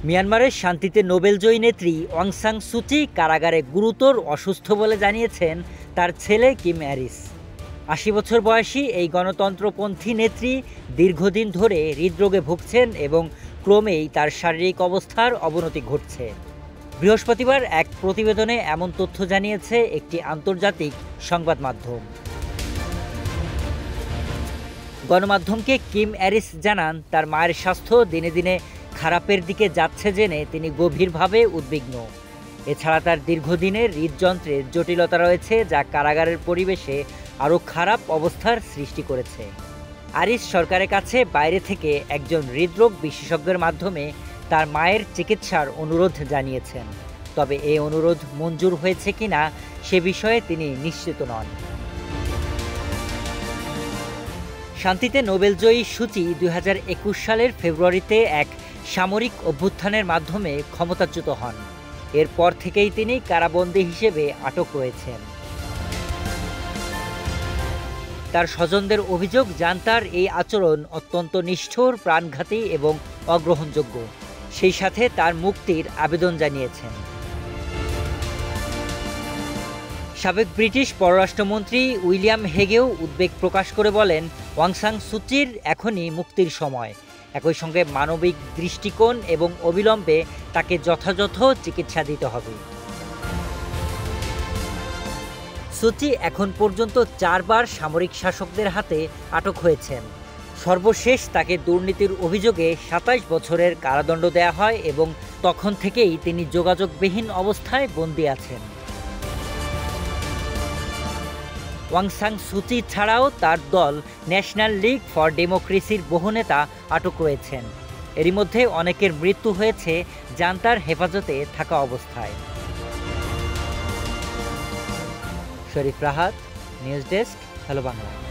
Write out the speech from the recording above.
মিয়ানমারের শান্তিতে নোবেলজয়ী নেত্রী অং সান সুচি কারাগারে গুরুতর অসুস্থ বলে জানিয়েছেন তার ছেলে কিম হ্যারিস। ৮০ বছর বয়সী এই গণতন্ত্রপন্থী নেত্রী দীর্ঘদিন ধরে হৃদরোগে ভুগছেন এবং ক্রমেই তার শারীরিক অবস্থার অবনতি ঘটছে। বৃহস্পতিবার এক প্রতিবেদনে এমন তথ্য জানিয়েছে একটি আন্তর্জাতিক সংবাদ মাধ্যম। গণমাধ্যমকে কিম হ্যারিস জানান, তার মায়ের স্বাস্থ্য দিনে দিনে খারাপের দিকে যাচ্ছে জেনে তিনি গভীরভাবে উদ্বিগ্ন। এছাড়া তার দীর্ঘদিনের হৃদযন্ত্রের জটিলতা রয়েছে, যা কারাগারের পরিবেশে আরও খারাপ অবস্থার সৃষ্টি করেছে। হ্যারিস সরকারের কাছে বাইরে থেকে একজন হৃদরোগ বিশেষজ্ঞের মাধ্যমে তার মায়ের চিকিৎসার অনুরোধ জানিয়েছেন, তবে এই অনুরোধ মঞ্জুর হয়েছে কিনা সে বিষয়ে তিনি নিশ্চিত নন। শান্তিতে নোবেলজয়ী সূচি ২০২১ সালের ফেব্রুয়ারিতে এক সামরিক অভ্যুত্থানের মাধ্যমে ক্ষমতাচ্যুত হন। এরপর থেকেই তিনি কারাবন্দী হিসেবে আটক রয়েছেন। তার স্বজনদের অভিযোগ, জান্তার এই আচরণ অত্যন্ত নিষ্ঠুর, প্রাণঘাতী এবং অগ্রহণযোগ্য। সেই সাথে তার মুক্তির আবেদন জানিয়েছেন। সাবেক ব্রিটিশ পররাষ্ট্রমন্ত্রী উইলিয়াম হেগেও উদ্বেগ প্রকাশ করে বলেন, অং সান সুচির এখনই মুক্তির সময়। একই সঙ্গে মানবিক দৃষ্টিকোণ এবং অবিলম্বে তাকে যথাযথ চিকিৎসা দিতে হবে। সুচি এখন পর্যন্ত ৪ বার সামরিক শাসকদের হাতে আটক হয়েছেন। সর্বশেষ তাকে দুর্নীতির অভিযোগে ২৭ বছরের কারাদণ্ড দেওয়া হয় এবং তখন থেকেই তিনি যোগাযোগবিহীন অবস্থায় বন্দী আছেন। অং সান সুচি ছাড়াও তার দল ন্যাশনাল লীগ ফর ডেমোক্রেসির বহু নেতা আটক রয়েছেন। এরই মধ্যে অনেকের মৃত্যু হয়েছে জান্তার হেফাজতে থাকা অবস্থায়। Sharif Rahat, news desk, hello Bangla.